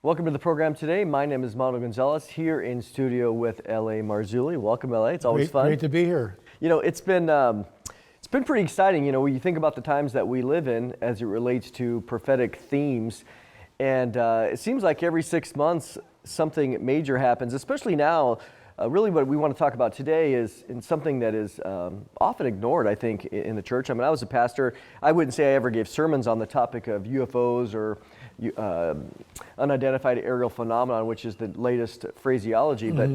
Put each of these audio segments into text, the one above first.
Welcome to the program today. My name is Manuel Gonzalez, here in studio with L.A. Marzulli. Welcome, L.A. It's always fun. Great to be here. You know, it's been pretty exciting. You know, when you think about the times that we live in as it relates to prophetic themes, and it seems like every 6 months something major happens, especially now. Really what we want to talk about today is in something that is often ignored, I think, in the church. I mean, I was a pastor. I wouldn't say I ever gave sermons on the topic of UFOs or unidentified aerial phenomenon, which is the latest phraseology. But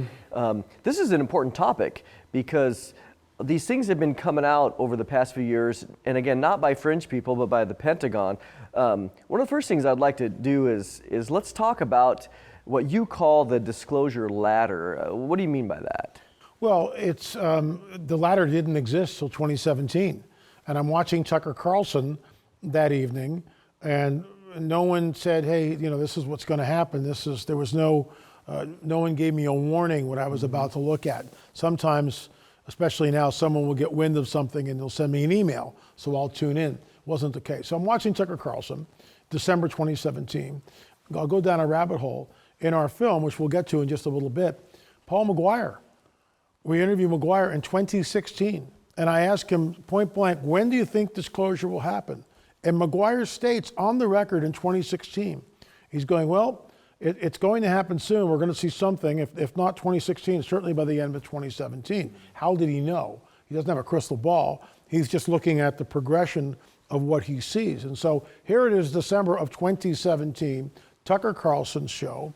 this is an important topic because these things have been coming out over the past few years, and again, not by fringe people, but by the Pentagon. One of the first things I'd like to do is let's talk about what you call the disclosure ladder. What do you mean by that? Well, it's the ladder didn't exist till 2017, and I'm watching Tucker Carlson that evening, and no one said, "Hey, you know, this is what's going to happen." There was no one gave me a warning what I was about to look at. Sometimes, especially now, someone will get wind of something and they'll send me an email, so I'll tune in. Wasn't the case. So I'm watching Tucker Carlson, December 2017. I'll go down a rabbit hole. In our film, which we'll get to in just a little bit, Paul Mcguire. We interviewed Mcguire in 2016, and I asked him point blank, when do you think disclosure will happen? And Mcguire states on the record in 2016, he's going, well, it's going to happen soon. We're going to see something, if not 2016, certainly by the end of 2017. How did he know? He doesn't have a crystal ball. He's just looking at the progression of what he sees. And so here it is, December of 2017, Tucker Carlson's show.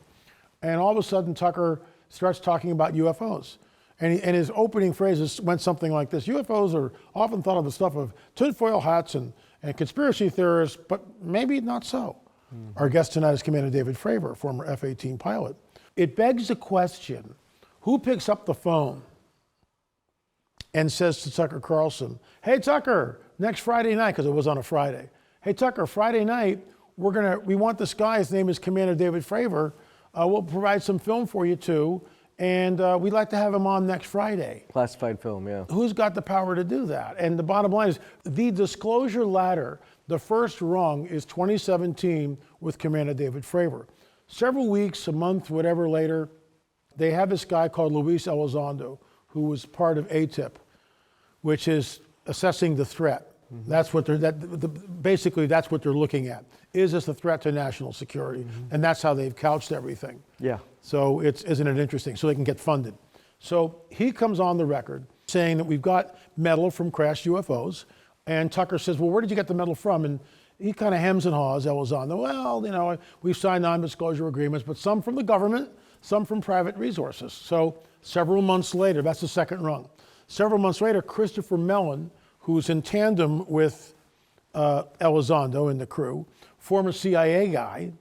And all of a sudden, Tucker starts talking about UFOs. And his opening phrases went something like this. UFOs are often thought of the stuff of tinfoil hats and conspiracy theorists, but maybe not so. Our guest tonight is Commander David Fravor, former F-18 pilot. It begs the question, who picks up the phone and says to Tucker Carlson, hey, Tucker, next Friday night, because it was on a Friday. Hey, Tucker, Friday night, we want this guy, his name is Commander David Fravor. We'll provide some film for you too, and we'd like to have him on next Friday. Classified film, yeah. Who's got the power to do that? And the bottom line is, the disclosure ladder, the first rung is 2017 with Commander David Fravor. Several weeks, a month, whatever later, they have this guy called Luis Elizondo, who was part of ATIP, which is assessing the threat. That's what basically that's what they're looking at. Is this a threat to national security? And that's how they've couched everything. Yeah. So isn't it interesting? So they can get funded. So he comes on the record saying that we've got metal from crashed UFOs, and Tucker says, well, where did you get the metal from? And he kind of hems and haws, Elizondo. Well, you know, we've signed non-disclosure agreements, but some from the government, some from private resources. So several months later, that's the second rung. Several months later, Christopher Mellon, who's in tandem with Elizondo and the crew, former CIA guy,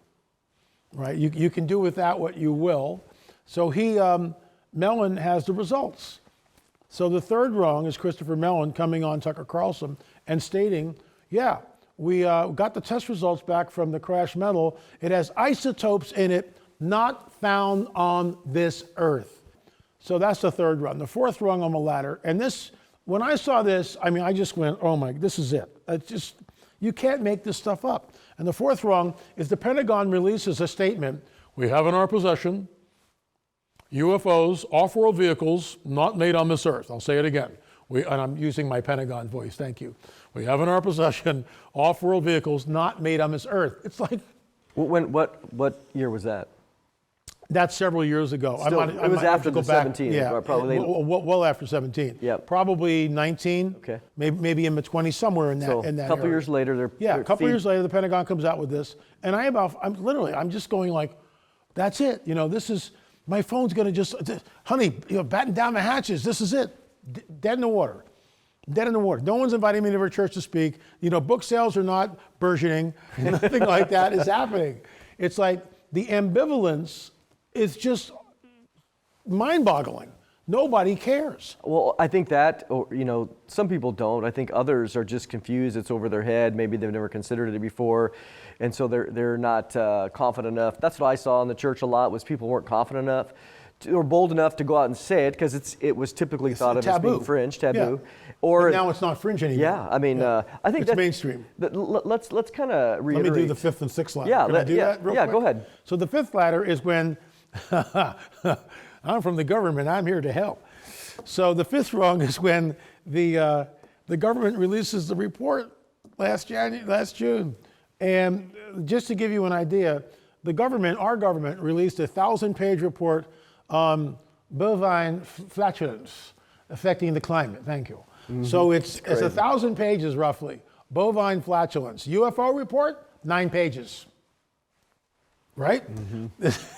right? You can do with that what you will. So Mellon has the results. So the third rung is Christopher Mellon coming on Tucker Carlson and stating, yeah, we got the test results back from the crashed metal. It has isotopes in it not found on this earth. So that's the third rung. The fourth rung on the ladder, and this, when I saw this, I mean, I just went, oh my, this is it. It's just, you can't make this stuff up. And the fourth rung is the Pentagon releases a statement, we have in our possession UFOs, off-world vehicles not made on this earth. I'll say it again. And I'm using my Pentagon voice, thank you. We have in our possession off-world vehicles not made on this earth. It's like... What year was that? That's several years ago. Still, it was after the 17. Yeah, probably. Well after 17. Yeah. Probably 19. Okay. Maybe in the 20s, somewhere in that. So in that a couple area. years later, a couple years later, the Pentagon comes out with this, and I'm just going like, that's it. You know, this is, my phone's going to just, honey, you know, batten down the hatches. This is it. Dead in the water. Dead in the water. No one's inviting me to their church to speak. You know, book sales are not burgeoning. Nothing like that is happening. It's like the ambivalence is just mind-boggling. Nobody cares. Well, I think that, you know, some people don't. I think others are just confused. It's over their head. Maybe they've never considered it before. And so they're not confident enough. That's what I saw in the church a lot, was people weren't confident enough or bold enough to go out and say it, because it was typically thought of as being fringe, taboo. Yeah. Or but now it's not fringe anymore. Yeah, I mean, I think it's that's mainstream. Let's kind of reiterate. Let me do the fifth and sixth ladder. Yeah, Can I do that real quick? go ahead. So the fifth ladder is when I'm from the government. I'm here to help. So the fifth rung is when the government releases the report last June, and just to give you an idea, our government released a 1,000-page report on bovine flatulence affecting the climate. Thank you. Mm-hmm. So it's 1,000 pages roughly. Bovine flatulence. UFO report, 9 pages. Right? Mm-hmm.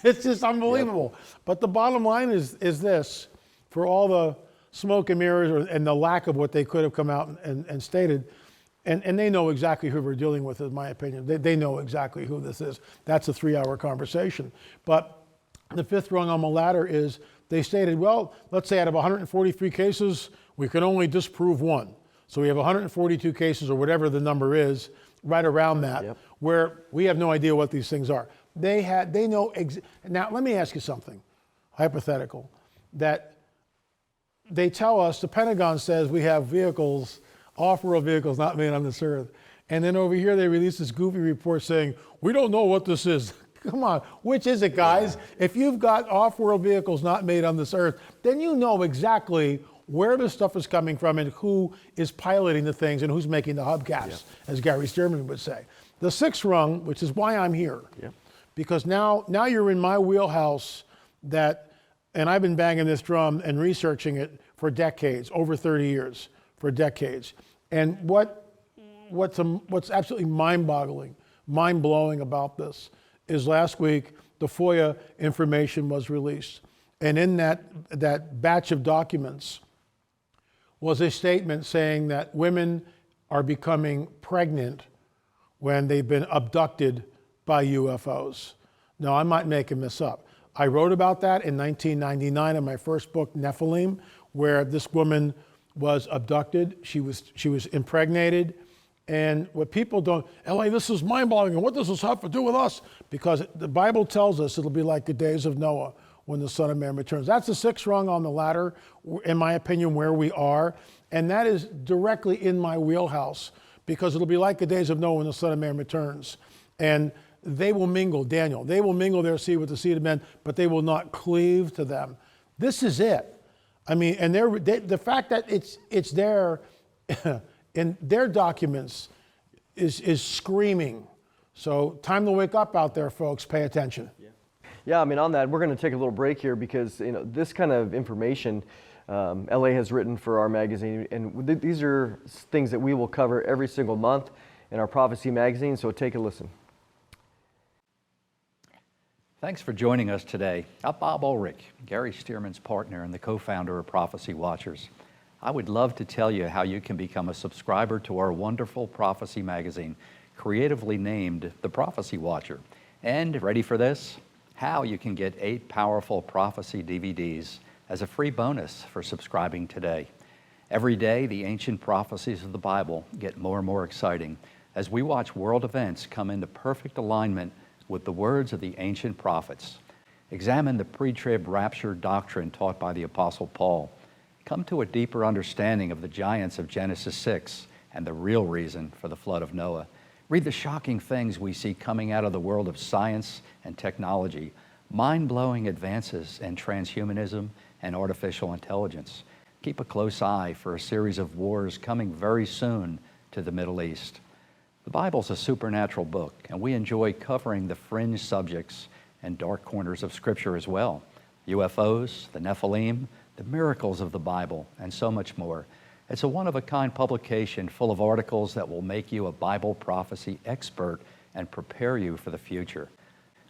It's just unbelievable. Yep. But the bottom line is this, for all the smoke and mirrors and the lack of what they could have come out and stated, and they know exactly who we're dealing with, in my opinion. They know exactly who this is. That's a 3-hour conversation. But the fifth rung on the ladder is they stated, well, let's say out of 143 cases, we can only disprove 1. So we have 142 cases, or whatever the number is, right around that, where we have no idea what these things are. They know. Now, let me ask you something, hypothetical, that they tell us, the Pentagon says we have vehicles, off-world vehicles not made on this earth. And then over here, they release this goofy report saying, we don't know what this is. Come on, which is it, guys? Yeah. If you've got off-world vehicles not made on this earth, then you know exactly where the stuff is coming from and who is piloting the things and who's making the hubcaps, as Gary Stearman would say. The sixth rung, which is why I'm here, because now you're in my wheelhouse and I've been banging this drum and researching it for decades, over 30 years, for decades. And what's absolutely mind-blowing about this is last week the FOIA information was released. And in that batch of documents was a statement saying that women are becoming pregnant when they've been abducted by UFOs. Now, I'm not making this up. I wrote about that in 1999 in my first book, Nephilim, where this woman was abducted. She was impregnated. And what people don't, LA, this is mind-boggling, and what does this have to do with us? Because the Bible tells us it'll be like the days of Noah when the Son of Man returns. That's the sixth rung on the ladder, in my opinion, where we are. And that is directly in my wheelhouse, because it'll be like the days of Noah when the Son of Man returns. And they will mingle, Daniel, they will mingle their seed with the seed of men, but they will not cleave to them. This is it. I mean, and the fact that it's there in their documents is screaming. So time to wake up out there, folks. Pay attention. Yeah, I mean, on that, we're going to take a little break here because this kind of information LA has written for our magazine, and these are things that we will cover every single month in our Prophecy magazine, so take a listen. Thanks for joining us today. I'm Bob Ulrich, Gary Stearman's partner and the co-founder of Prophecy Watchers. I would love to tell you how you can become a subscriber to our wonderful Prophecy magazine, creatively named The Prophecy Watcher. And ready for this? How you can get 8 powerful prophecy DVDs as a free bonus for subscribing today. Every day, the ancient prophecies of the Bible get more and more exciting as we watch world events come into perfect alignment with the words of the ancient prophets. Examine the pre-trib rapture doctrine taught by the Apostle Paul. Come to a deeper understanding of the giants of Genesis 6 and the real reason for the flood of Noah. Read the shocking things we see coming out of the world of science and technology, mind-blowing advances in transhumanism and artificial intelligence. Keep a close eye for a series of wars coming very soon to the Middle East. The Bible's a supernatural book, and we enjoy covering the fringe subjects and dark corners of Scripture as well. UFOs, the Nephilim, the miracles of the Bible, and so much more. It's a one-of-a-kind publication full of articles that will make you a Bible prophecy expert and prepare you for the future.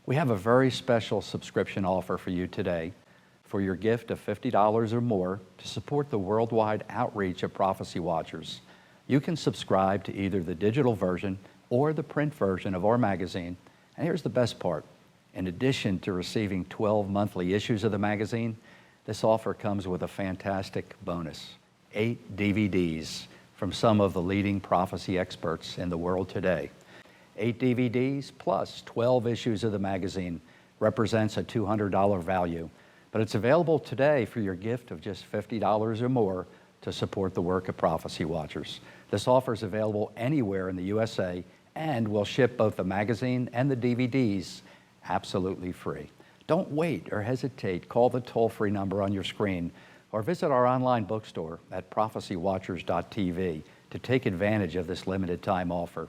We have a very special subscription offer for you today. For your gift of $50 or more to support the worldwide outreach of Prophecy Watchers, you can subscribe to either the digital version or the print version of our magazine. And here's the best part. In addition to receiving 12 monthly issues of the magazine, this offer comes with a fantastic bonus: 8 DVDs from some of the leading prophecy experts in the world today. 8 DVDs plus 12 issues of the magazine represents a $200 value. But it's available today for your gift of just $50 or more to support the work of Prophecy Watchers. This offer is available anywhere in the USA and will ship both the magazine and the DVDs absolutely free. Don't wait or hesitate. Call the toll-free number on your screen or visit our online bookstore at prophecywatchers.tv to take advantage of this limited time offer.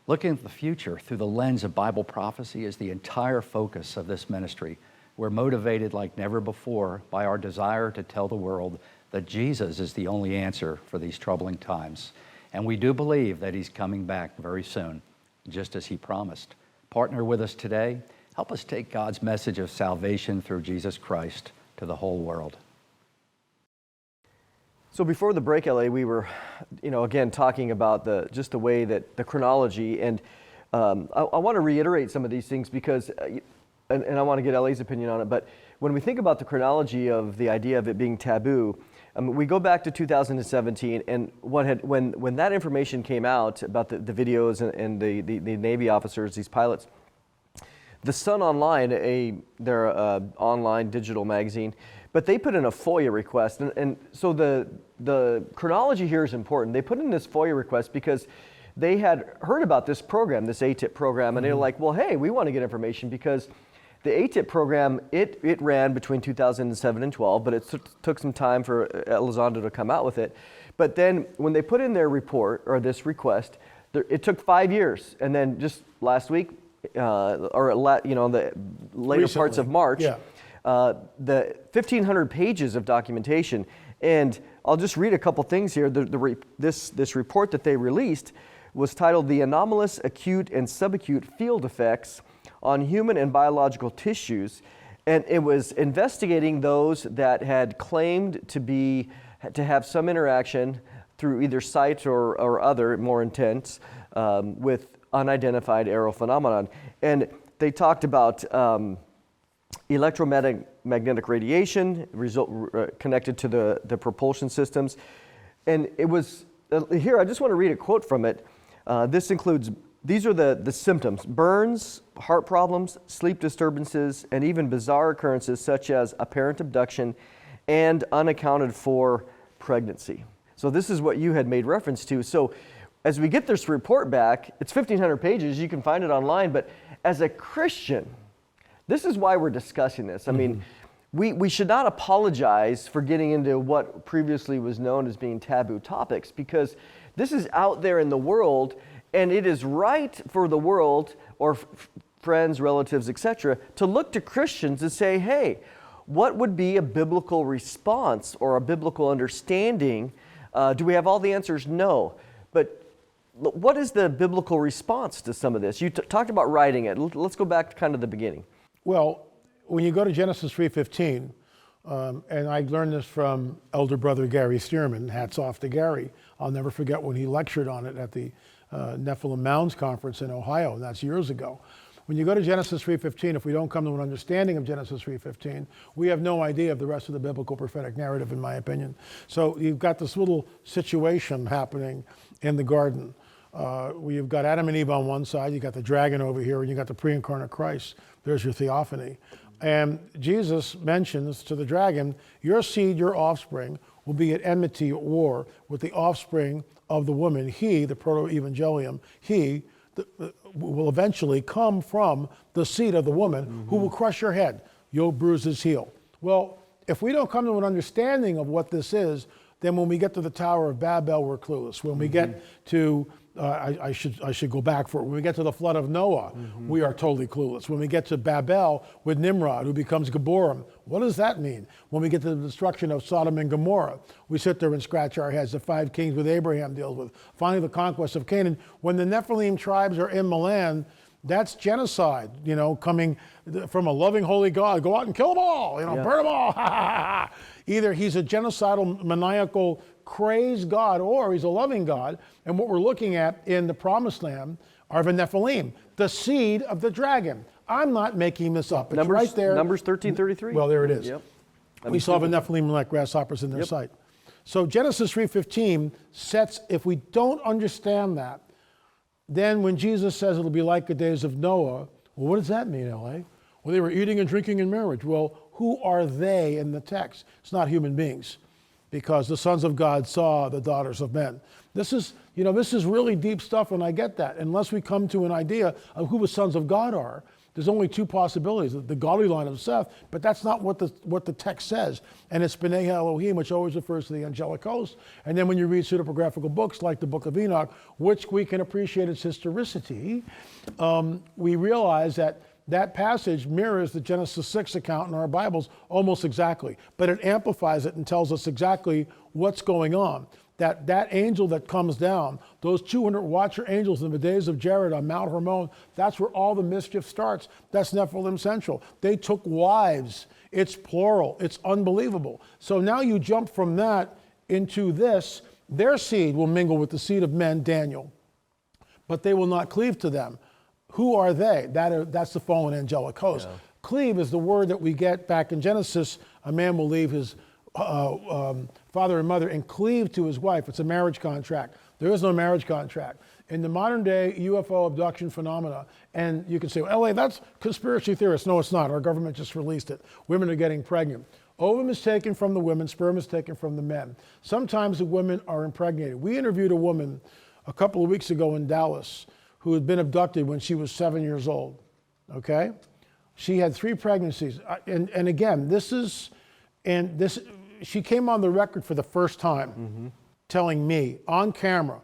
Looking at the future through the lens of Bible prophecy is the entire focus of this ministry. We're motivated like never before by our desire to tell the world that Jesus is the only answer for these troubling times. And we do believe that He's coming back very soon, just as He promised. Partner with us today. Help us take God's message of salvation through Jesus Christ to the whole world. So before the break, LA, we were, again, talking about just the way that the chronology, and I want to reiterate some of these things because, and I want to get LA's opinion on it, but when we think about the chronology of the idea of it being taboo, we go back to 2017, and when that information came out about the videos and the Navy officers, these pilots, the Sun Online, they're an online digital magazine, but they put in a FOIA request, and so the chronology here is important. They put in this FOIA request because they had heard about this program, this ATIP program, and they were like, well, hey, we want to get information because the ATIP program, it ran between 2007 and 12, but it took some time for Elizondo to come out with it. But then when they put in their report, or this request, it took 5 years, and then just last week, the later Recently, parts of March, yeah. The 1,500 pages of documentation. And I'll just read a couple things here. This report that they released was titled "The Anomalous Acute and Subacute Field Effects on Human and Biological Tissues," and it was investigating those that had claimed to have some interaction through either sight or other more intense with unidentified aerial phenomenon. And they talked about electromagnetic radiation connected to the propulsion systems. And it was, here, I just want to read a quote from it. These are the symptoms: burns, heart problems, sleep disturbances, and even bizarre occurrences such as apparent abduction and unaccounted for pregnancy. So this is what you had made reference to. So as we get this report back, it's 1,500 pages, you can find it online, but as a Christian, this is why we're discussing this. I mean, we should not apologize for getting into what previously was known as being taboo topics, because this is out there in the world, and it is right for the world, or friends, relatives, etc., to look to Christians and say, hey, what would be a biblical response or a biblical understanding? Do we have all the answers? No. But what is the biblical response to some of this? You talked about writing it. Let's go back to kind of the beginning. Well, when you go to Genesis 3:15, and I learned this from elder brother Gary Stearman, hats off to Gary. I'll never forget when he lectured on it at the Nephilim Mounds Conference in Ohio, and that's years ago. When you go to Genesis 3:15, if we don't come to an understanding of Genesis 3:15, we have no idea of the rest of the biblical prophetic narrative, in my opinion. So you've got this little situation happening in the garden. Where you've got Adam and Eve on one side, you've got the dragon over here, and you've got the pre-incarnate Christ. There's your theophany. And Jesus mentions to the dragon, your seed, your offspring, will be at enmity at war with the offspring of the woman. He, the proto-evangelium, will eventually come from the seed of the woman who will crush your head. You'll bruise his heel. Well, if we don't come to an understanding of what this is, then when we get to the Tower of Babel, we're clueless. When we get to I should go back for it. When we get to the flood of Noah, we are totally clueless. When we get to Babel with Nimrod, who becomes Geborim, what does that mean? When we get to the destruction of Sodom and Gomorrah, we sit there and scratch our heads. The 5 kings with Abraham deals with. Finally, the conquest of Canaan. When the Nephilim tribes are in the land, that's genocide, coming from a loving, holy God. Go out and kill them all, burn them all. Either he's a genocidal, maniacal, crazed God, or he's a loving God. And what we're looking at in the Promised Land are the Nephilim, the seed of the dragon. I'm not making this up. It's right there. Numbers 13:33. Well, there it is. Yep. We saw the Nephilim like grasshoppers in their sight. So Genesis 3:15 sets, if we don't understand that, then when Jesus says it'll be like the days of Noah, well, what does that mean, L.A.? Well, they were eating and drinking in marriage. Well, who are they in the text? It's not human beings, because the sons of God saw the daughters of men. This is really deep stuff, and I get that. Unless we come to an idea of who the sons of God are, there's only two possibilities: the godly line of Seth, but that's not what the text says. And it's B'nai Elohim, which always refers to the angelic host. And then when you read pseudepigraphical books like the Book of Enoch, which we can appreciate its historicity, we realize that passage mirrors the Genesis 6 account in our Bibles almost exactly, but it amplifies it and tells us exactly what's going on. That angel that comes down, those 200 watcher angels in the days of Jared on Mount Hermon, that's where all the mischief starts. That's Nephilim Central. They took wives. It's plural. It's unbelievable. So now you jump from that into this. Their seed will mingle with the seed of men, Daniel, but they will not cleave to them. Who are they? That's the fallen angelic host. Yeah. Cleave is the word that we get back in Genesis. A man will leave his father and mother and cleave to his wife. It's a marriage contract. There is no marriage contract. In the modern day UFO abduction phenomena, and you can say, well, LA, that's conspiracy theorists. No, it's not. Our government just released it. Women are getting pregnant. Ovum is taken from the women, sperm is taken from the men. Sometimes the women are impregnated. We interviewed a woman a couple of weeks ago in Dallas who had been abducted when she was 7 years old, okay? She had 3 pregnancies. And again, she came on the record for the first time telling me on camera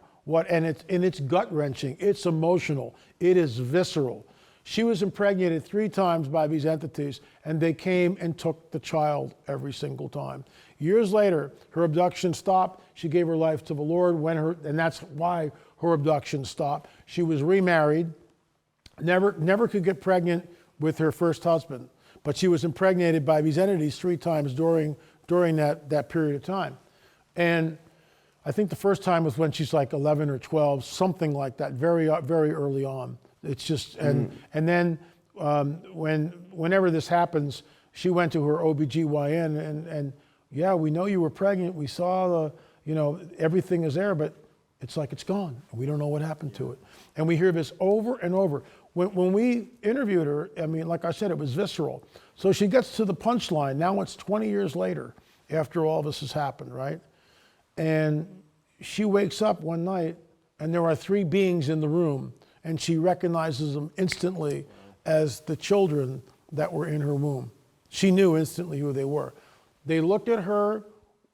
and it's gut-wrenching, it's emotional, it is visceral. She was impregnated 3 times by these entities, and they came and took the child every single time. Years later, her abduction stopped. She gave her life to the Lord, and that's why her abduction stopped. She was remarried, never could get pregnant with her first husband, but she was impregnated by these entities 3 times during that period of time. And I think the first time was when she's like 11 or 12, something like that, very, very early on. It's just, and then whenever this happens, she went to her OBGYN and yeah, we know you were pregnant. We saw everything is there, but it's like it's gone. We don't know what happened to it. And we hear this over and over. When we interviewed her, I mean, like I said, it was visceral. So she gets to the punchline. Now it's 20 years later after all this has happened, right? And she wakes up one night and there are 3 beings in the room, and she recognizes them instantly as the children that were in her womb. She knew instantly who they were. They looked at her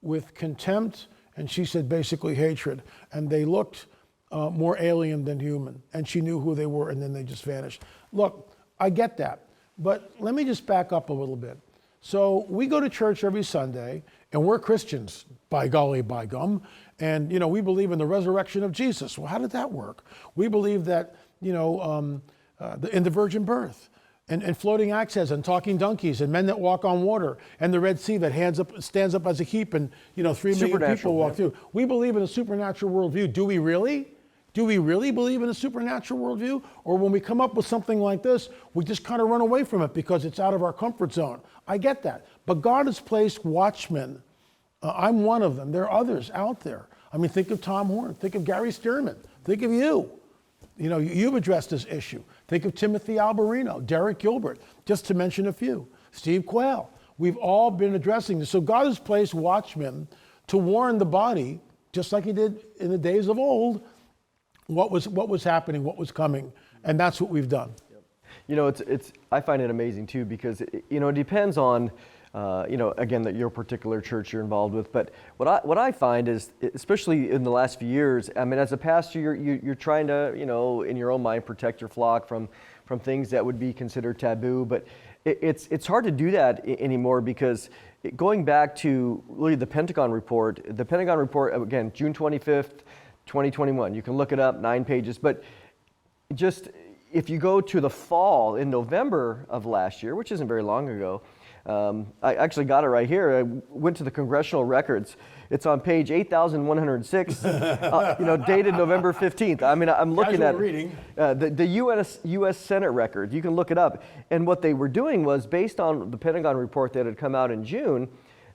with contempt, and she said basically hatred. And they looked more alien than human. And she knew who they were, and then they just vanished. Look, I get that. But let me just back up a little bit. So we go to church every Sunday, and we're Christians, by golly, by gum. And, we believe in the resurrection of Jesus. Well, how did that work? We believe that, in the virgin birth. And floating axes and talking donkeys and men that walk on water and the Red Sea that stands up as a heap and 3 million people walk through. We believe in a supernatural worldview. Do we really? Do we really believe in a supernatural worldview? Or when we come up with something like this, we just kind of run away from it because it's out of our comfort zone. I get that. But God has placed watchmen. I'm one of them. There are others out there. I mean, think of Tom Horn. Think of Gary Stearman. Think of you. You've addressed this issue. Think of Timothy Alberino, Derek Gilbert, just to mention a few. Steve Quayle. We've all been addressing this. So God has placed watchmen to warn the body, just like he did in the days of old, what was happening, what was coming. And that's what we've done. I find it amazing too, because it depends on again, that your particular church you're involved with. But what I find is, especially in the last few years, I mean, as a pastor, you're trying to, in your own mind, protect your flock from things that would be considered taboo. But it's hard to do that anymore, because going back to really the Pentagon Report, again, June 25th, 2021, you can look it up, 9 pages. But just if you go to the fall in November of last year, which isn't very long ago, I actually got it right here. I went to the congressional records. It's on page 8,106, dated November 15th. I mean, I'm looking at the U.S. Senate record. You can look it up. And what they were doing was, based on the Pentagon report that had come out in June,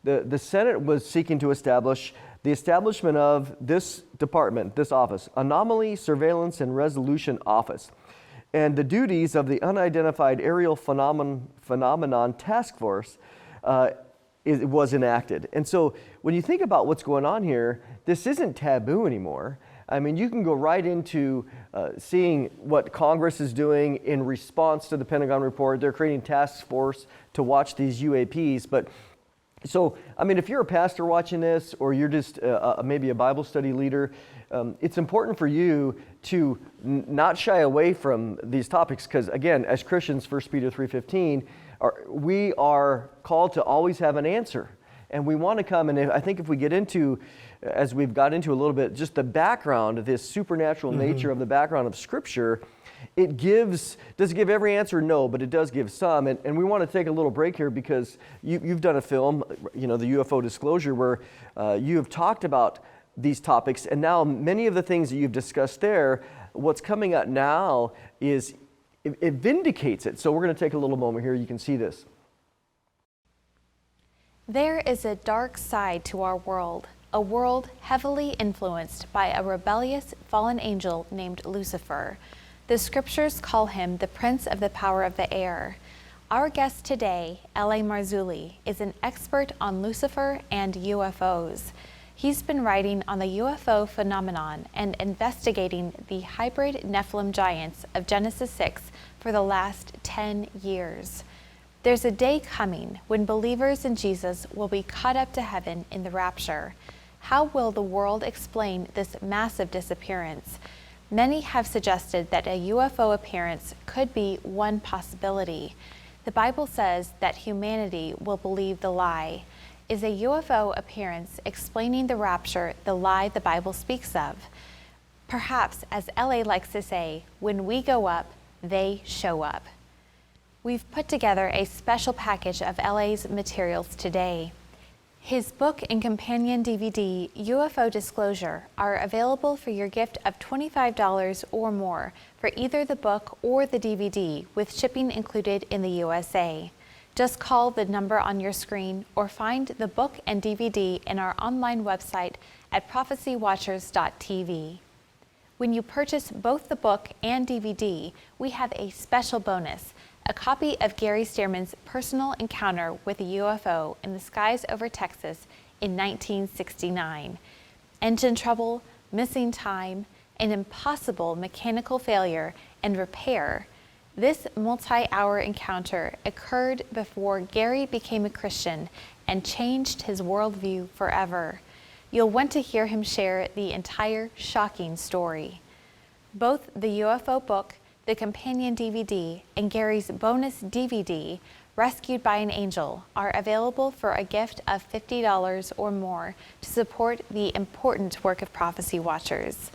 the Senate was seeking to establish the establishment of this department, this office, Anomaly, Surveillance, and Resolution Office, and the duties of the Unidentified Aerial Phenomenon Task Force it was enacted. And so when you think about what's going on here, this isn't taboo anymore. I mean, you can go right into seeing what Congress is doing in response to the Pentagon Report. They're creating task force to watch these UAPs. But so, I mean, if you're a pastor watching this, or you're just maybe a Bible study leader, it's important for you to not shy away from these topics, because again, as Christians, 1 Peter 3:15, we are called to always have an answer. And we want to come, and I think if we get into, as we've got into a little bit, just the background, this supernatural nature of the background of Scripture, it does it give every answer? No, but it does give some. And we want to take a little break here because you've done a film, the Ufo Disclosure, where you have talked about these topics, and now many of the things that you've discussed there, what's coming up now is, it vindicates it. So we're going to take a little moment here. You can see this. There is a dark side to our world, a world heavily influenced by a rebellious fallen angel named Lucifer. The scriptures call him the prince of the power of the air. Our guest today, L.A. Marzulli, is an expert on Lucifer and UFOs. He's been writing on the UFO phenomenon and investigating the hybrid Nephilim giants of Genesis 6 for the last 10 years. There's a day coming when believers in Jesus will be caught up to heaven in the rapture. How will the world explain this massive disappearance? Many have suggested that a UFO appearance could be one possibility. The Bible says that humanity will believe the lie. Is a UFO appearance explaining the rapture the lie the Bible speaks of? Perhaps, as LA likes to say, when we go up, they show up. We've put together a special package of LA's materials today. His book and companion DVD, Ufo Disclosure, are available for your gift of $25 or more for either the book or the DVD, with shipping included in the USA. Just call the number on your screen or find the book and DVD in our online website at prophecywatchers.tv. When you purchase both the book and DVD, we have a special bonus, a copy of Gary Stearman's personal encounter with a UFO in the skies over Texas in 1969. Engine trouble, missing time, an impossible mechanical failure, and repair. This multi-hour encounter occurred before Gary became a Christian and changed his worldview forever. You'll want to hear him share the entire shocking story. Both the UFO book, the companion DVD, and Gary's bonus DVD, Rescued by an Angel, are available for a gift of $50 or more to support the important work of Prophecy Watchers.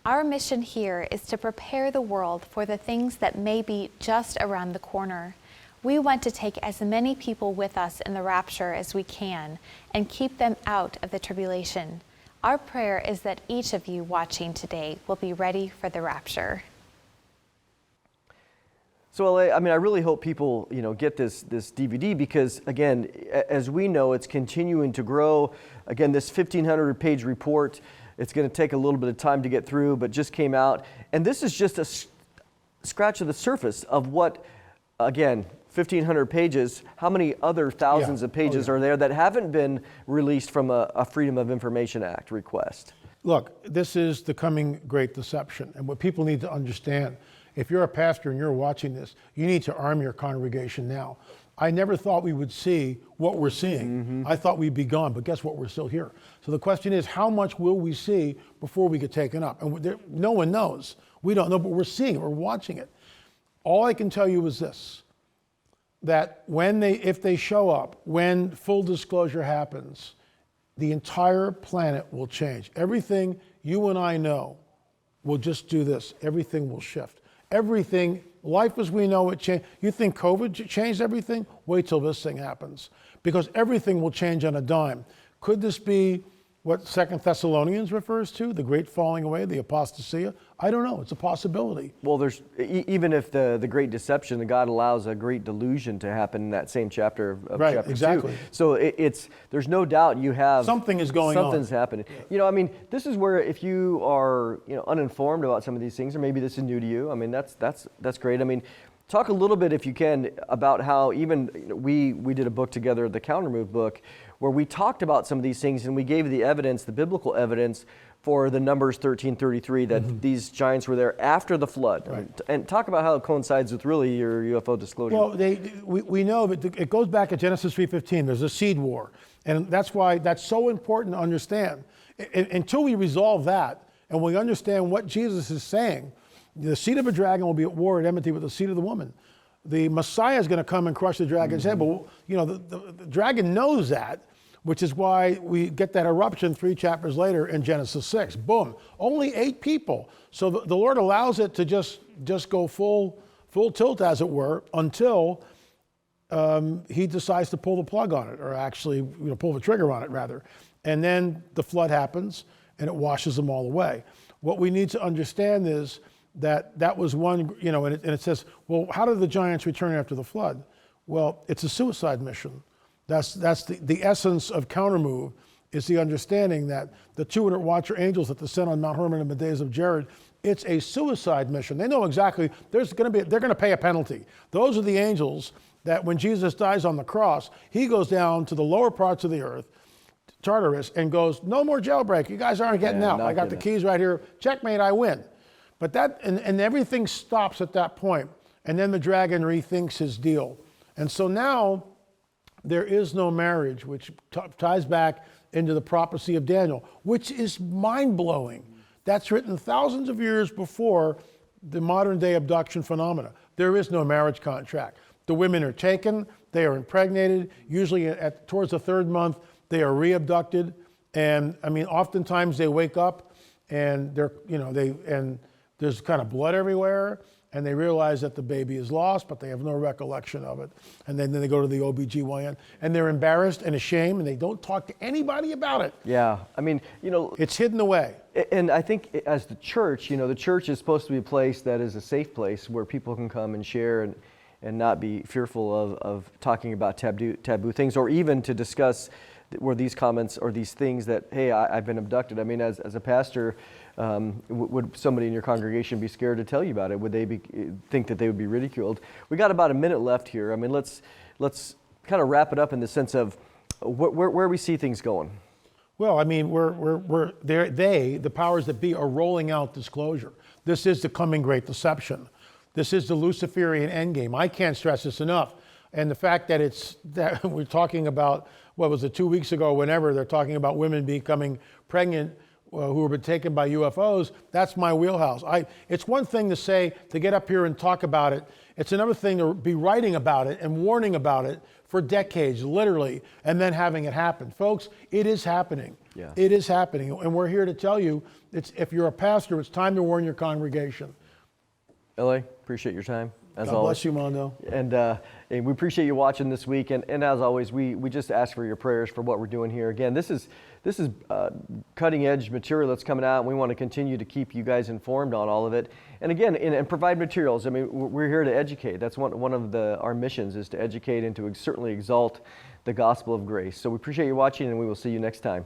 Our mission here is to prepare the world for the things that may be just around the corner. We want to take as many people with us in the rapture as we can and keep them out of the tribulation. Our prayer is that each of you watching today will be ready for the rapture. So, I mean, I really hope people, get this DVD because, again, as we know, it's continuing to grow. Again, this 1,500-page report, it's going to take a little bit of time to get through, but just came out. And this is just a scratch of the surface of what, again, 1,500 pages, how many other thousands of pages are there that haven't been released from a Freedom of Information Act request? Look, this is the coming great deception. And what people need to understand, if you're a pastor and you're watching this, you need to arm your congregation now. I never thought we would see what we're seeing. I thought we'd be gone, but guess what? We're still here. So the question is, how much will we see before we get taken up? And no one knows. We don't know, but we're seeing it. We're watching it. All I can tell you is this, that if they show up, when full disclosure happens, the entire planet will change. Everything you and I know will just do this. Everything will shift. Everything, life as we know it changed. You think COVID changed everything? Wait till this thing happens. Because everything will change on a dime. Could this be what 2 Thessalonians refers to, the great falling away, the apostasia? I don't know. It's a possibility. Well, there's even if the great deception, God allows a great delusion to happen in that same chapter of right, chapter exactly. 2. So there's no doubt you have something is going on. Something's happening. I mean, this is where if you are uninformed about some of these things, or maybe this is new to you, I mean that's great. I mean, Talk a little bit, if you can, about how even we did a book together, the Counter Move book, where we talked about some of these things and we gave the evidence, the biblical evidence for the Numbers 13:33 that these giants were there after the flood. Right. And talk about how it coincides with really your UFO disclosure. Well, we know that it goes back to Genesis 3:15. There's a seed war. And that's why that's so important to understand. Until we resolve that and we understand what Jesus is saying, the seed of a dragon will be at war and enmity with the seed of the woman. The Messiah is going to come and crush the dragon's head. But the dragon knows that, which is why we get that eruption 3 chapters later in Genesis 6. Boom. Only 8 people. So the Lord allows it to just go full tilt, as it were, until he decides to pull the plug on it, or actually pull the trigger on it, rather. And then the flood happens, and it washes them all away. What we need to understand is that was one, and it says, well, how did the giants return after the flood? Well, it's a suicide mission. That's the essence of Countermove, is the understanding that the 200 Watcher angels that descend on Mount Hermon in the days of Jared, it's a suicide mission. They know exactly they're going to pay a penalty. Those are the angels that when Jesus dies on the cross, he goes down to the lower parts of the earth, Tartarus, and goes, no more jailbreak. You guys aren't getting out. I got the keys right here. Checkmate, I win. But and everything stops at that point. And then the dragon rethinks his deal. And so now there is no marriage, which ties back into the prophecy of Daniel, which is mind-blowing. That's written thousands of years before the modern day abduction phenomena. There is no marriage contract. The women are taken, they are impregnated, usually towards the 3rd month, they are re-abducted. And I mean, oftentimes they wake up and there's kind of blood everywhere, and they realize that the baby is lost, but they have no recollection of it. And then they go to the OBGYN, and they're embarrassed and ashamed, and they don't talk to anybody about it. Yeah, I mean, it's hidden away. And I think as the church, the church is supposed to be a place that is a safe place where people can come and share and not be fearful of talking about taboo things, or even to discuss were these comments or these things that, hey, I've been abducted. I mean, as a pastor, would somebody in your congregation be scared to tell you about it? Would they think that they would be ridiculed? We got about a minute left here. I mean, let's kind of wrap it up in the sense of where we see things going. Well, I mean, the powers that be are rolling out disclosure. This is the coming great deception. This is the Luciferian endgame. I can't stress this enough. And the fact that we're talking about, what was it, 2 weeks ago, whenever they're talking about women becoming pregnant who have been taken by UFOs, that's my wheelhouse. It's one thing to get up here and talk about it. It's another thing to be writing about it and warning about it for decades, literally, and then having it happen. Folks, it is happening. Yeah. It is happening. And we're here to tell you, if you're a pastor, it's time to warn your congregation. L.A., appreciate your time. As God always. bless you, Mondo. And we appreciate you watching this week. And as always, we just ask for your prayers for what we're doing here. Again, this is cutting edge material that's coming out, and we want to continue to keep you guys informed on all of it. And again, and provide materials. I mean, we're here to educate. That's one of our missions, is to educate and to certainly exalt the gospel of grace. So we appreciate you watching, and we will see you next time.